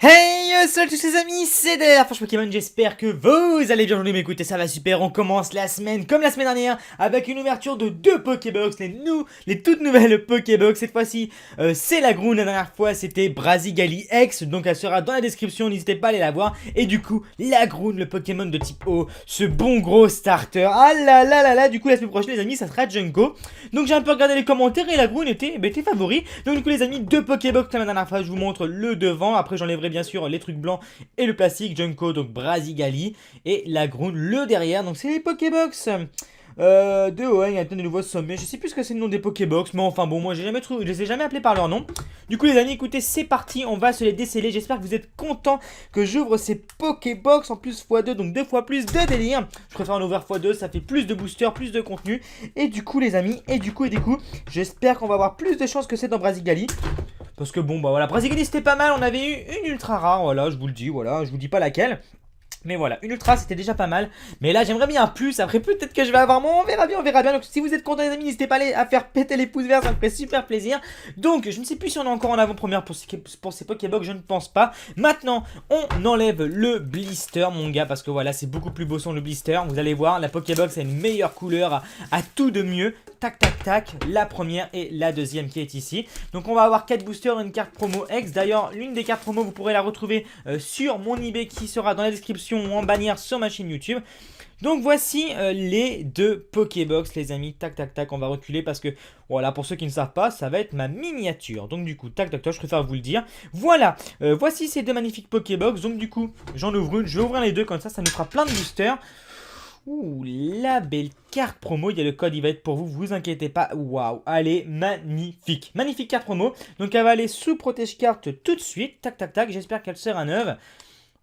Hey, salut tous les amis, c'est DRH Pokémon, j'espère que vous allez bien aujourd'hui, mais écoutez, ça va super, on commence la semaine comme la semaine dernière avec une ouverture de deux Pokébox, les toutes nouvelles Pokébox, cette fois-ci c'est la Groune, la dernière fois c'était Brazigali X, donc elle sera dans la description, n'hésitez pas à aller la voir, et du coup, la Groune, le Pokémon de type O, ce bon gros starter, ah là là là là, du coup la semaine prochaine les amis, ça sera Junko, donc j'ai un peu regardé les commentaires et la Groune était favori, donc du coup les amis, deux Pokébox comme la dernière fois, je vous montre le devant, après j'enlèverai bien sûr les trucs blancs et le plastique, Junko, donc Brazigali, et la Groune, le derrière, donc c'est les Pokébox de Owen, il y a de nouveaux sommets, je sais plus ce que c'est le nom des Pokébox, mais enfin bon, moi je les ai jamais appelés par leur nom. Du coup les amis, écoutez, c'est parti, on va se les déceler, j'espère que vous êtes contents que j'ouvre ces Pokébox, en plus x2, donc 2 fois plus de délire. Je préfère en ouvrir x2, ça fait plus de boosters, plus de contenu, et du coup les amis, j'espère qu'on va avoir plus de chance que c'est dans Brazigali. Parce que bon bah voilà, Brazigali c'était pas mal, on avait eu une ultra rare, voilà, je vous le dis, voilà, je vous dis pas laquelle. Mais voilà, une ultra c'était déjà pas mal. Mais là j'aimerais bien un plus, après peut-être que je vais avoir moins, on verra bien, on verra bien. Donc si vous êtes contents les amis, n'hésitez pas à faire péter les pouces verts, ça me ferait super plaisir. Donc je ne sais plus si on est encore en avant-première pour ces Pokébox, je ne pense pas. Maintenant on enlève le blister mon gars, parce que voilà c'est beaucoup plus beau sans le blister. Vous allez voir, la Pokébox a une meilleure couleur, à tout de mieux. Tac tac tac, la première et la deuxième qui est ici. Donc on va avoir 4 boosters, une carte promo X. D'ailleurs l'une des cartes promo vous pourrez la retrouver sur mon eBay qui sera dans la description ou en bannière sur ma chaîne YouTube. Donc voici les deux Pokébox les amis, tac tac tac, on va reculer parce que voilà, pour ceux qui ne savent pas, ça va être ma miniature. Donc du coup, tac tac tac, je préfère vous le dire. Voilà, voici ces deux magnifiques Pokébox. Donc du coup, j'en ouvre une, je vais ouvrir les deux comme ça nous fera plein de boosters. Ouh, la belle carte promo, il y a le code, il va être pour vous, vous inquiétez pas. Waouh, elle est magnifique. Magnifique carte promo. Donc elle va aller sous protège carte tout de suite. Tac tac tac, j'espère qu'elle sera neuve.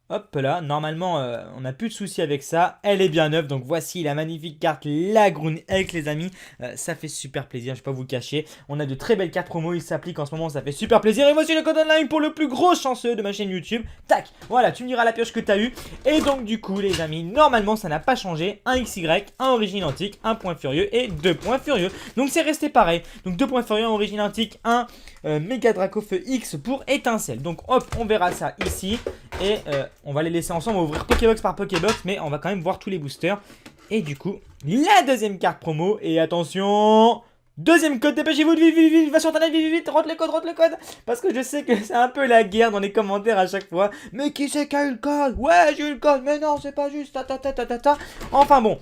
Hop là, normalement on n'a plus de soucis avec ça, elle est bien neuve, donc voici la magnifique carte La Groune X les amis, ça fait super plaisir, je vais pas vous le cacher, on a de très belles cartes promo, il s'applique en ce moment, ça fait super plaisir, et voici le code online pour le plus gros chanceux de ma chaîne YouTube, tac, voilà, tu me diras la pioche que tu as eu, et donc du coup les amis, normalement ça n'a pas changé, un XY, un origine antique, un point furieux et 2 points furieux, donc c'est resté pareil, donc 2 points furieux, un origine antique, un méga Dracofeu X pour étincelle, donc hop, on verra ça ici, et on va les laisser ensemble, on va ouvrir Pokébox par Pokébox, mais on va quand même voir tous les boosters. Et du coup, la deuxième carte promo, et attention, deuxième code, dépêchez-vous, vite, vite, vite, va sur internet, vite, vite, vite, rentre le code, parce que je sais que c'est un peu la guerre dans les commentaires à chaque fois. Mais qui c'est qui a eu le code? Ouais, j'ai eu le code, mais non, c'est pas juste, ta. Enfin bon.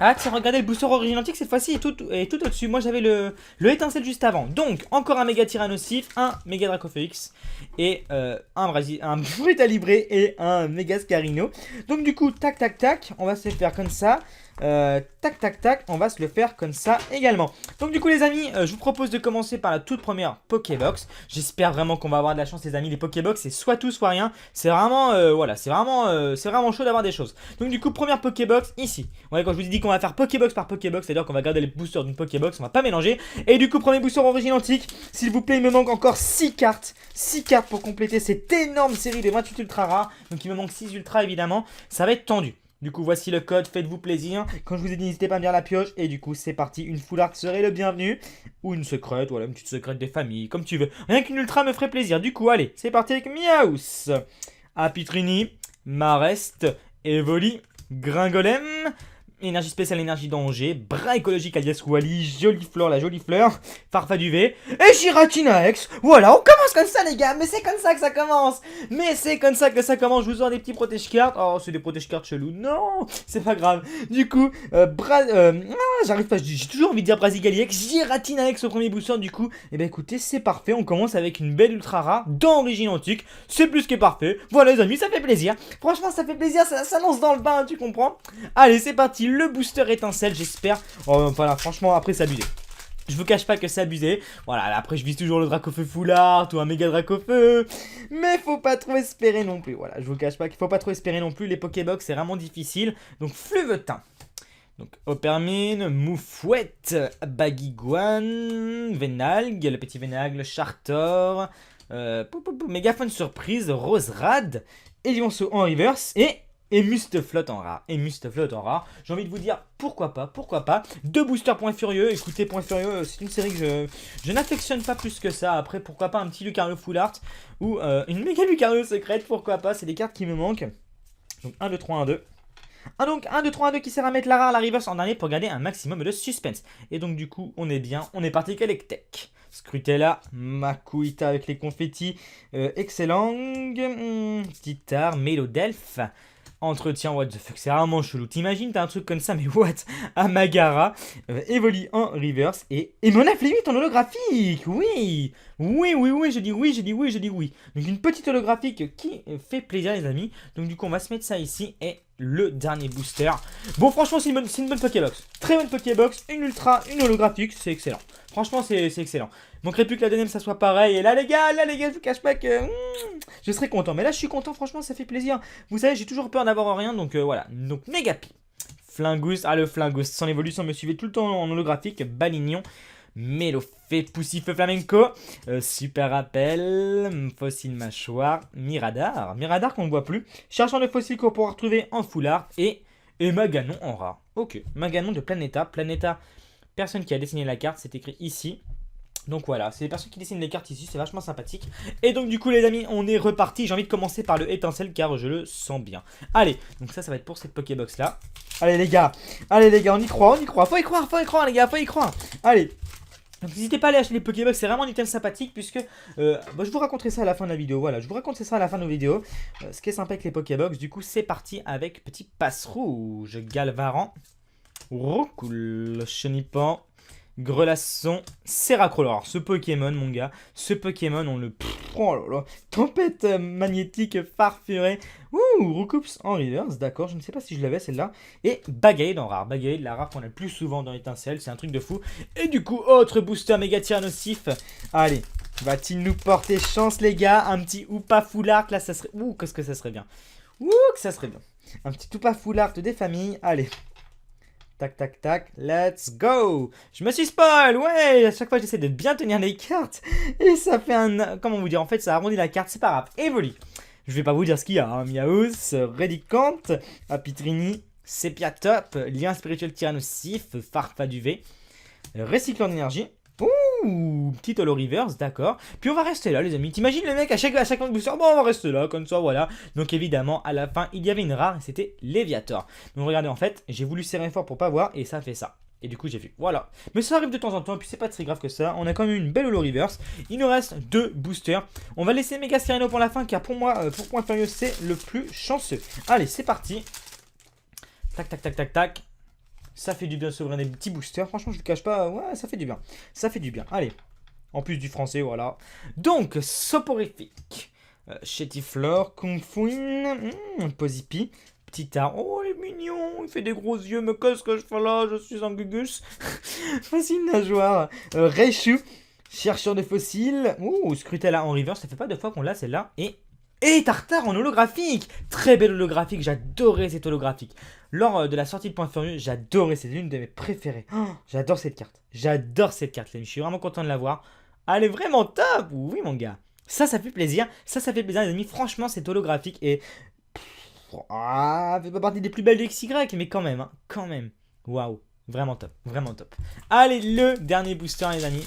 Ah tiens, regardez, le booster origine antique cette fois-ci est tout au-dessus. Moi j'avais le étincelle juste avant. Donc encore un méga Tyrannosif, un méga Dracofeu X et un Brutalibré et un méga Scarino. Donc du coup, tac tac tac, on va se le faire comme ça. Tac tac tac, on va se le faire comme ça également. Donc du coup les amis, je vous propose de commencer par la toute première Pokébox. J'espère vraiment qu'on va avoir de la chance les amis. Les Pokébox c'est soit tout soit rien. C'est vraiment voilà, c'est vraiment chaud d'avoir des choses. Donc du coup première Pokébox ici. Ouais, quand je vous ai dit qu'on va faire Pokébox par Pokébox, c'est-à-dire qu'on va garder les boosters d'une Pokébox, on va pas mélanger. Et du coup premier booster origine antique, s'il vous plaît, il me manque encore 6 cartes. 6 cartes pour compléter cette énorme série de 28 ultra rares. Donc il me manque 6 ultra évidemment. Ça va être tendu. Du coup, voici le code, faites-vous plaisir. Quand je vous ai dit, n'hésitez pas à me dire la pioche. Et du coup, c'est parti. Une full art serait le bienvenu. Ou une secrète, voilà, une petite secrète des familles, comme tu veux. Rien qu'une ultra me ferait plaisir. Du coup, allez, c'est parti avec Miaus, Apitrini, Marest, Evoli, Gringolem, énergie spéciale, énergie danger, bras écologique alias Wally, jolie fleur, la jolie fleur, Farfaduvé, et Giratina X. Voilà, on commence comme ça les gars, mais c'est comme ça que ça commence. Je vous en des petits protège-cartes. Oh, c'est des protège-cartes chelous. Non, c'est pas grave. Du coup, j'arrive pas, j'ai toujours envie de dire Brazigali X, Giratina X au premier booster. Du coup, et ben écoutez, c'est parfait. On commence avec une belle ultra rare d'origine antique. C'est plus que parfait. Voilà les amis, ça fait plaisir. Franchement, ça fait plaisir, ça lance dans le bain, tu comprends? Allez, c'est parti. Le booster étincelle, j'espère. Oh, voilà, franchement, après, c'est abusé. Je vous cache pas que c'est abusé. Voilà, après, je vise toujours le Dracofeu Full Art ou un méga Dracofeu. Mais faut pas trop espérer non plus. Voilà, je vous cache pas qu'il faut pas trop espérer non plus. Les Pokébox, c'est vraiment difficile. Donc, Fleuvetin. Donc, Opermine, Moufouette, Baguiguane, Vénalgue, le petit Vénagle, Chartor, Mégaphone Surprise, Roserad, Elionceau en reverse et Et Mustaflot en rare. J'ai envie de vous dire pourquoi pas. Deux boosters Point Furieux. Écoutez, Point Furieux, c'est une série que je n'affectionne pas plus que ça. Après, pourquoi pas un petit Lucario Full Art ou une méga Lucario secrète, pourquoi pas. C'est des cartes qui me manquent. Donc 1, 2, 3, 1, 2. Donc 1, 2, 3, 1, 2 qui sert à mettre la rare, la reverse en dernier pour garder un maximum de suspense. Et donc du coup, on est bien, on est parti avec Tech. Scrutella, Makuita avec les confettis, excellent. Titar, Melodelph. Entretien, what the fuck, c'est vraiment chelou. T'imagines, t'as un truc comme ça, mais what? Amagara, Evoli en reverse et Monaf limite en holographique. Oui, je dis oui. Donc une petite holographique qui fait plaisir, les amis. Donc du coup, on va se mettre ça ici et le dernier booster. Bon, franchement, c'est une bonne Pokébox. Très bonne Pokébox, une ultra, une holographique, c'est excellent. Franchement, c'est excellent. Manquerait plus que la deuxième, ça soit pareil. Et là, les gars, je vous cache pas que je serais content. Mais là, je suis content, franchement, ça fait plaisir. Vous savez, j'ai toujours peur d'avoir rien, donc voilà. Donc, Megapi. Flingus, le Flingus, son évolution me suivait tout le temps en holographique. Balignon, Melofé, Poussifeu Flamenco, Super Rappel, Fossile Mâchoire, Miradar qu'on ne voit plus. Cherchant de fossiles qu'on pourra retrouver en full art. Et Maganon en rare. Ok, Maganon de Planeta. Personne qui a dessiné la carte, c'est écrit ici. Donc voilà, c'est les personnes qui dessinent les cartes ici, c'est vachement sympathique. Et donc du coup les amis, on est reparti. J'ai envie de commencer par le étincelle car je le sens bien. Allez, donc ça va être pour cette Pokébox là. Allez les gars, on y croit. Faut y croire les gars, faut y croire. Allez. Donc n'hésitez pas à aller acheter les Pokébox, c'est vraiment un item sympathique puisque je vous raconterai ça à la fin de la vidéo. Voilà, je vous raconterai ça à la fin de la vidéo. Ce qui est sympa avec les Pokébox, du coup c'est parti avec petit passe rouge. Galvaran, Roucoule, Chenipan, Grelasson, Serracrolo. Alors ce Pokémon mon gars, on le... Oh là là, tempête magnétique farfurée. Ouh, Roucoups en reverse, d'accord, je ne sais pas si je l'avais celle-là. Et Bagaïde en rare, Bagaïde, la rare qu'on a le plus souvent dans l'étincelle, c'est un truc de fou. Et du coup, autre booster méga tyrannosif. Allez, va-t-il nous porter chance les gars? Un petit Oupa Full Art, là ça serait... Ouh, qu'est-ce que ça serait bien. Un petit Oupa Full Art des familles, allez. Tac, let's go. Je me suis spoil, ouais. À chaque fois, j'essaie de bien tenir les cartes. Et ça fait un... Comment vous dire? En fait, ça arrondit la carte, c'est pas grave. Evoli. Je vais pas vous dire ce qu'il y a. Hein. Miaus, Redicante, Apitrini, Sepia Top, Lien spirituel tyrannosif, Farfaduvé, Recyclant d'énergie. Ouh, petit holo reverse, d'accord. Puis on va rester là, les amis. T'imagines le mec à chaque booster? Bon, on va rester là, comme ça, voilà. Donc évidemment, à la fin, il y avait une rare et c'était Léviator. Donc regardez, en fait, j'ai voulu serrer fort pour pas voir et ça fait ça. Et du coup, j'ai vu. Voilà. Mais ça arrive de temps en temps, et puis c'est pas très grave que ça. On a quand même une belle holo reverse. Il nous reste 2 boosters. On va laisser Mega Sereno pour la fin, car pour moi, pour Point Furieux, c'est le plus chanceux. Allez, c'est parti. Tac. Ça fait du bien de s'ouvrir des petits boosters. Franchement, je ne vous cache pas. Ouais, ça fait du bien. Allez. En plus du français, voilà. Donc, soporifique. Chétiflore, Confuine, Posipi, Petit art. Oh, il est mignon. Il fait des gros yeux. Mais qu'est-ce que je fais là? Je suis un gugus. Facile nageoire. Raichu, chercheur de fossiles. Ouh, Scrutella en river. Ça fait pas 2 fois qu'on l'a celle-là. Et Tartare en holographique. Très belle holographique. J'adorais cette holographique. Lors de la sortie de Point Furieux, j'adorais. C'est l'une de mes préférées. Oh, j'adore cette carte. Je suis vraiment content de l'avoir. Elle est vraiment top. Oui, mon gars. Ça fait plaisir. Ça fait plaisir, les amis. Franchement, c'est holographique. Et... elle fait pas partie des plus belles de XY. Mais quand même. Quand même. Waouh. Vraiment top. Allez, le dernier booster, les amis.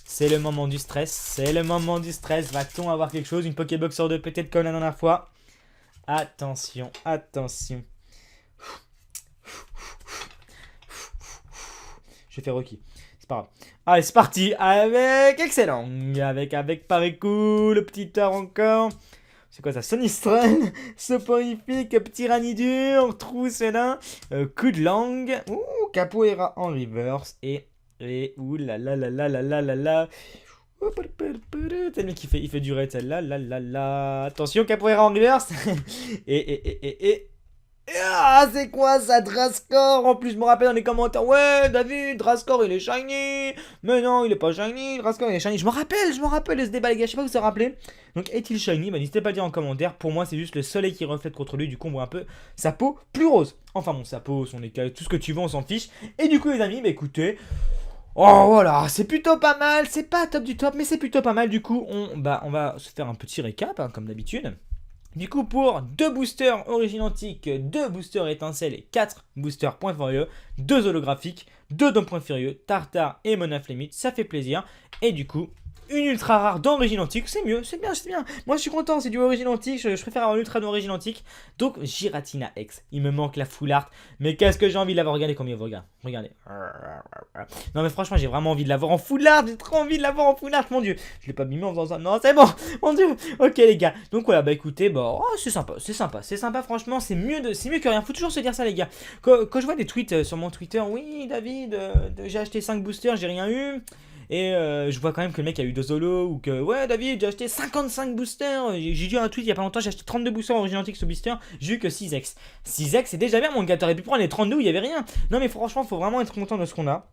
C'est le moment du stress. Va-t-on avoir quelque chose? Une Pokébox sur 2, peut-être comme la dernière fois. Attention. Je fais Rocky. C'est pas grave. Allez, c'est parti. Avec excellent. Avec Parikou, le petit art encore. C'est quoi ça? Sonistrel, Soporifique, Petit Ranidur, Trousselin, Coup de langue. Ouh, Capoeira en reverse. Et ouh là là. C'est le mec il fait durer celle-là. Attention, Capoeira en reverse. et c'est quoi ça, Drascore? En plus, je me rappelle dans les commentaires, ouais, David, Drascore il est shiny. Mais non, il est pas shiny, Drascore il est shiny. Je me rappelle de ce débat, les gars, je sais pas si vous vous rappelez. Donc, est-il shiny? Bah, n'hésitez pas à le dire en commentaire. Pour moi, c'est juste le soleil qui reflète contre lui. Du coup, on voit un peu sa peau plus rose. Enfin, bon, sa peau, son écaille, tout ce que tu veux, on s'en fiche. Et du coup, les amis, bah écoutez. Oh voilà, c'est plutôt pas mal. C'est pas top du top, mais c'est plutôt pas mal. Du coup, on va se faire un petit récap, hein, comme d'habitude. Du coup, pour 2 boosters origine antique, 2 boosters étincelles et 4 boosters point furieux, 2 holographiques, 2 dons point furieux, Tartare et Mona Flémite, ça fait plaisir. Et du coup, une ultra rare d'origine antique, c'est mieux, c'est bien, c'est bien. Moi je suis content, c'est du origine antique, je préfère avoir l'ultra d'origine antique. Donc Giratina X, il me manque la full art. Mais qu'est-ce que j'ai envie de l'avoir, regardez combien il vaut, regardez. Non mais franchement j'ai vraiment envie de l'avoir en full art, j'ai trop envie de l'avoir en full art, mon dieu. Je l'ai pas mimé en faisant ça, non c'est bon, mon dieu. Ok les gars, donc voilà, bah écoutez, bah oh, c'est sympa, franchement c'est mieux que rien, faut toujours se dire ça les gars. Quand je vois des tweets sur mon Twitter, oui David, j'ai acheté 5 boosters, j'ai rien eu. Et je vois quand même que le mec a eu 2 solos ou que ouais David j'ai acheté 55 boosters. J'ai dit un tweet il y a pas longtemps, j'ai acheté 32 boosters origine antique ce booster, j'ai eu que 6x. 6x c'est déjà bien mon gars, t'aurais pu prendre les 32 où il y avait rien. Non mais franchement faut vraiment être content de ce qu'on a.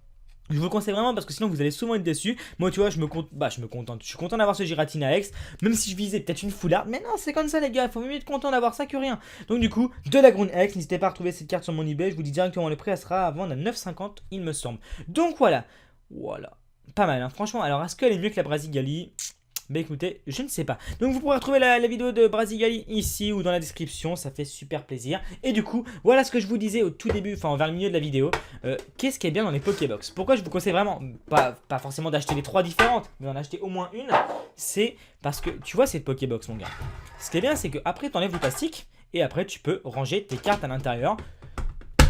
Je vous le conseille vraiment parce que sinon vous allez souvent être déçus. Moi tu vois je me contente. Je suis content d'avoir ce Giratina X. Même si je visais peut-être une full art. Mais non c'est comme ça les gars. Il faut mieux être content d'avoir ça que rien. Donc du coup de la Ground X. N'hésitez pas à retrouver cette carte sur mon eBay. Je vous dis directement le prix. Elle sera à vendre à 9,50 il me semble. Donc voilà. Pas mal hein. Franchement. Alors est-ce qu'elle est mieux que la Brasigali? Bah écoutez, je ne sais pas. Donc vous pourrez retrouver la vidéo de Brasigali ici ou dans la description, ça fait super plaisir. Et du coup, voilà ce que je vous disais au tout début, enfin vers le milieu de la vidéo. Qu'est-ce qui est bien dans les Pokébox? Pourquoi je vous conseille vraiment, pas forcément d'acheter les 3 différentes, mais d'en acheter au moins une. C'est parce que, tu vois cette Pokébox mon gars. Ce qui est bien c'est que après tu enlèves le plastique et après tu peux ranger tes cartes à l'intérieur.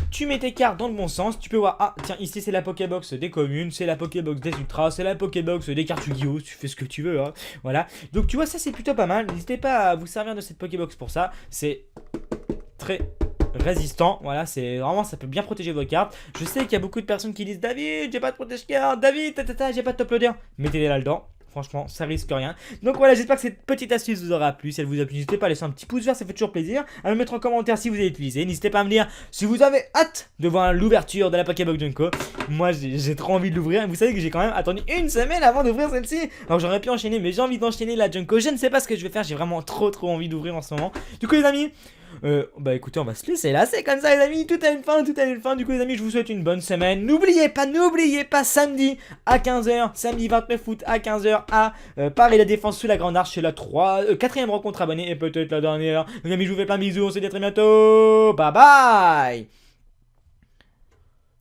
Tu mets tes cartes dans le bon sens, tu peux voir, ah tiens ici c'est la Pokébox des communes, c'est la Pokébox des ultras, c'est la Pokébox des cartes Yu-Gi-Oh, tu fais ce que tu veux hein. Voilà, donc tu vois ça c'est plutôt pas mal, n'hésitez pas à vous servir de cette Pokébox pour ça, c'est très résistant, voilà c'est vraiment ça peut bien protéger vos cartes. Je sais qu'il y a beaucoup de personnes qui disent David j'ai pas de protège-carte, David j'ai pas de top loader, mettez-les là-dedans. Franchement, ça risque rien. Donc voilà, j'espère que cette petite astuce vous aura plu. Si elle vous a plu, n'hésitez pas à laisser un petit pouce vert, ça fait toujours plaisir. À me mettre en commentaire si vous avez utilisé. N'hésitez pas à me dire si vous avez hâte de voir l'ouverture de la Pokébox Junko. Moi, j'ai trop envie de l'ouvrir. Vous savez que j'ai quand même attendu une semaine avant d'ouvrir celle-ci. Alors j'aurais pu enchaîner, mais j'ai envie d'enchaîner la Junko. Je ne sais pas ce que je vais faire. J'ai vraiment trop envie d'ouvrir en ce moment. Du coup, les amis. Bah écoutez on va se laisser là, c'est comme ça les amis, tout a une fin, du coup les amis je vous souhaite une bonne semaine, n'oubliez pas samedi à 15h, samedi 29 août à 15h à Paris la Défense sous la Grande Arche, c'est la 4ème rencontre abonnée et peut-être la dernière, les amis je vous fais plein de bisous, on se dit à très bientôt, bye bye.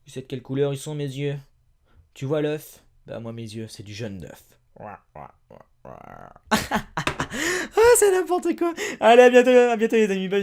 Tu sais de quelle couleur ils sont mes yeux? Tu vois l'œuf? Bah moi mes yeux c'est du jaune d'œuf. Ah c'est n'importe quoi. Allez à bientôt les amis, bye.